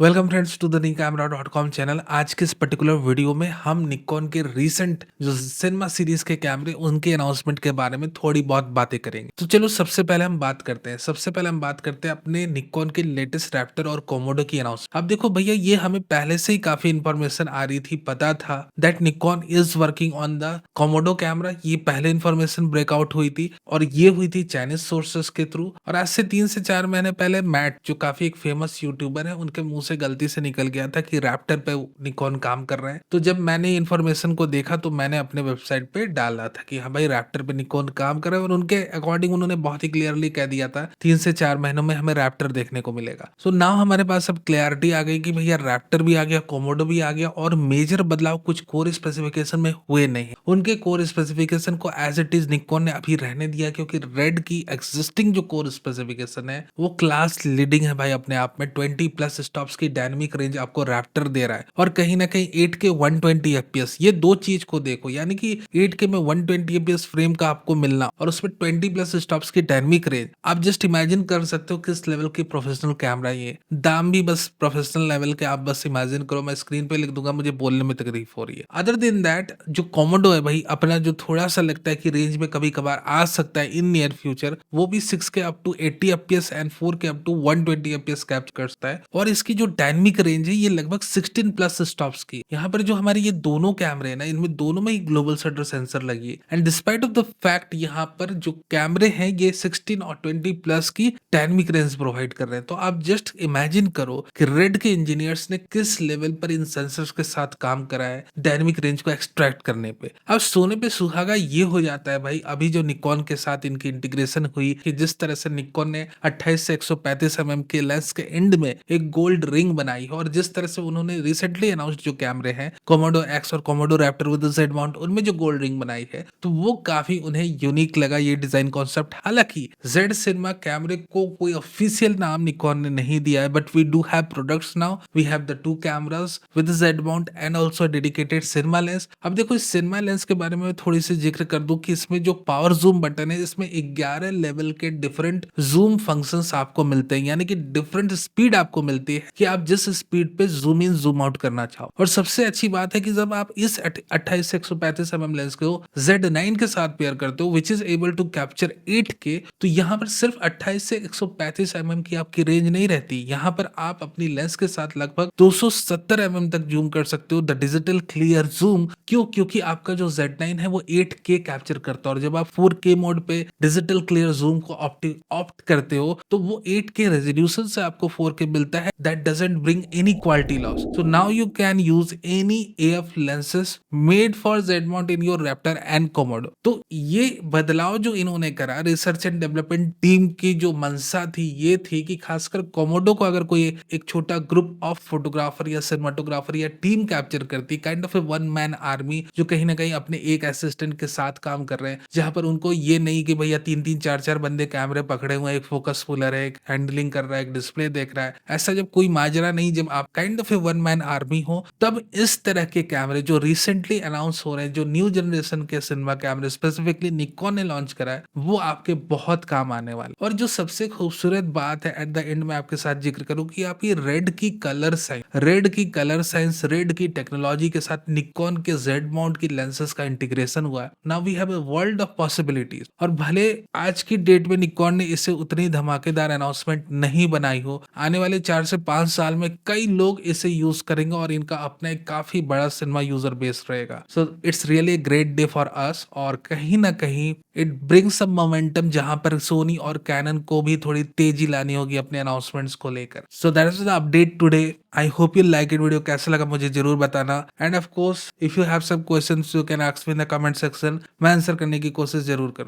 Welcome friends to the नीकैमरा.com channel. आज के इस पर्टिकुलर वीडियो में हम निकॉन के रीसेंट जो सिनेमा सीरीज के कैमरे उनके अनाउंसमेंट के बारे में थोड़ी बहुत बातें करेंगे। तो चलो सबसे पहले हम बात करते हैं अपने निकॉन के लेटेस्ट रैप्टर और कोमोडो की अनाउंसमेंट। अब देखो भैया, ये हमें पहले से ही काफी इंफॉर्मेशन आ रही थी, पता था that Nikon is working on the Komodo camera. ये पहले इंफॉर्मेशन ब्रेकआउट हुई थी और ये हुई थी चाइनीज सोर्सेस के थ्रू। और आज से 3 से 4 महीने पहले मैट, जो काफी एक फेमस यूट्यूबर है, उनके मुंह से गलती से निकल गया था कि रैप्टर पे निकॉन काम कर रहे हैं। तो जब मैंने इन्फॉर्मेशन को देखा तो मैंने अपने वेबसाइट पे डाला था कि हाँ भाई, रैप्टर पे निकॉन काम कर रहे हैं। और उनके अकॉर्डिंग उन्होंने बहुत ही क्लियरली कह दिया था 3 से 4 महीनों में हमें रैप्टर देखने को मिलेगा। सो नाउ हमारे पास अब क्लैरिटी आ गई कि भैया रैप्टर भी आ गया, कोमोडो भी आ गया, और मेजर बदलाव कुछ कोर स्पेसिफिकेशन में हुए नहीं। उनके कोर स्पेसिफिकेशन को एज इट इज निकॉन ने अभी रहने दिया, क्योंकि रेड की एग्जिस्टिंग जो कोर स्पेसिफिकेशन है वो क्लास लीडिंग है भाई अपने आप में। 20+ स्टॉप्स की डायनामिक रेंज आपको रैप्टर दे रहा है, और कहीं ना कहीं 8K 120 FPS, ये दो चीज को देखो, यानी कि 8K में 120 FPS फ्रेम का आपको मिलना और उसमें 20+ स्टॉप्स की डायनामिक रेंज। आप जस्ट इमेजिन कर सकते हो किस लेवल की प्रोफेशनल कैमरा ये। दाम भी बस प्रोफेशनल लेवल के, आप बस इमेजिन करो। मैं स्क्रीन पे लिख दूंगा, मुझे बोलने में तकलीफ हो रही है। अदर देन दैट, जो कोमोडो है भाई अपना, जो थोड़ा सा लगता है कि रेंज में कभी कभार आ सकता है इन नियर फ्यूचर, वो भी 6K up to 80 FPS and 4K up to 120 FPS capture करता है। और इसकी जो डायनामिक रेंज है ये लगभग 16+ स्टॉप्स की। यहाँ पर जो हमारे ये दोनों कैमरे हैं ना, इनमें दोनों में ही ग्लोबल शटर सेंसर लगी है। And despite of the fact यहाँ पर जो कैमरे हैं ये 16 और 20+ की डायनामिक रेंज प्रोवाइड कर रहे हैं। तो आप जस्ट इमेजिन करो कि रेड के इंजीनियर्स ने किस लेवल पर इन सेंसर्स के साथ काम करा है डायनामिक रेंज को एक्सट्रैक्ट करने पे। अब सोने पे सुहागा ये हो जाता है भाई, अभी जो निकॉन के साथ इनकी इंटीग्रेशन हुई कि जिस तरह से निकॉन ने 28 से 135 mm के लेंस के एंड में एक गोल्ड रिंग बनाई है, और जिस तरह से उन्होंने रिसेंटली अनाउंस्ड जो कैमरे हैं कोमोडो एक्स और Komodo Raptor with Z mount, उनमें जो गोल्ड रिंग बनाई है, तो वो काफी उन्हें यूनिक लगा ये डिजाइन कॉन्सेप्ट। हालांकि जेड सिनेमा कैमरे को कोई ऑफिशियल नाम निकॉन ने नहीं दिया है, but we do have products now. We have the 2 cameras with Z mount and also dedicated cinema lens. अब देखो इस सिनेमा लेंस के बारे में थोड़ी सी जिक्र कर दूं कि इसमें जो पावर जूम बटन है, इसमें 11 लेवल के डिफरेंट जूम फंक्शंस आपको मिलते हैं, यानी कि डिफरेंट स्पीड आपको मिलती है कि आप जिस स्पीड पे जूम इन जूम आउट करना चाहो। और सबसे अच्छी बात है कि जब आप इस 28 से 135 mm लेंस को Z9 के साथ पेयर करते हो which is able to capture 8K, तो यहाँ पर सिर्फ 28 से 135 mm की आपकी रेंज नहीं रहती। यहाँ पर आप अपनी लेंस के साथ लगभग 270 mm तक जूम कर सकते हो, द डिजिटल क्लियर जूम। क्यों? क्योंकि आपका जो Z9 है वो 8K कैप्चर करता है, और जब आप 4K मोड पे डिजिटल क्लियर जूम को ऑप्ट करते हो तो वो 8K रेजोल्यूशन से आपको 4K मिलता है। That doesn't bring any quality loss. So now you can use any AF lenses made for Z mount in your Raptor and Komodo. तो ये बदलाव जो इन्होंने करा, रिसर्च एंड डेवलपमेंट टीम की जो मंशा थी ये थी कि खासकर कोमोडो को अगर कोई एक छोटा ग्रुप ऑफ फोटोग्राफर या सिनेमाटोग्राफर या टीम कैप्चर करती, kind of A one man army, जो कहीं ना कहीं अपने एक असिस्टेंट के साथ काम कर रहे हैं, जहां पर उनको ये नहीं कि भैया 3-3 4-4 बंदे कैमरे पकड़े हुए हैं, एक फोकस पुलर है, एक हैंडलिंग कर रहा है, एक डिस्प्ले देख रहा है, ऐसा जब कोई माजरा नहीं। जब आप kind of A one man army हो, तब इस तरह के कैमरे जो रिसेंटली अनाउंस हो रहे हैं, जो न्यू जनरेशन के सिनेमा कैमरे स्पेसिफिकली निकॉन ने लॉन्च करा है, वो आपके बहुत काम आने वाले। और जो सबसे खूबसूरत बात है एट द एंड में आपके साथ जिक्र करूं कि आप ये रेड की कलर साइंस, रेड की टेक्नोलॉजी के साथ निकॉन के जेड माउंट की लेंसेज का इंटीग्रेशन हुआ है। Now we have a world of possibilities. और भले आज की डेट में निकॉन ने इसे उतनी धमाकेदार अनाउंसमेंट नहीं बनाई हो, आने वाले 4 से 5 साल में कई लोग इसे यूज करेंगे और इनका अपना एक काफी बड़ा सिनेमा यूजर बेस रहेगा। So it's really great day for us, और कहीं ना कहीं इट ब्रिंग्स सम मोमेंटम, जहां पर सोनी और कैनन को भी थोड़ी तेजी लानी होगी अपने अनाउंसमेंट्स को लेकर। So that is the update today. I hope you like it. Video कैसा लगा मुझे जरूर बताना, and of course if you have some questions you can ask me in the comment section. मैं आंसर करने की कोशिश जरूर करूँ।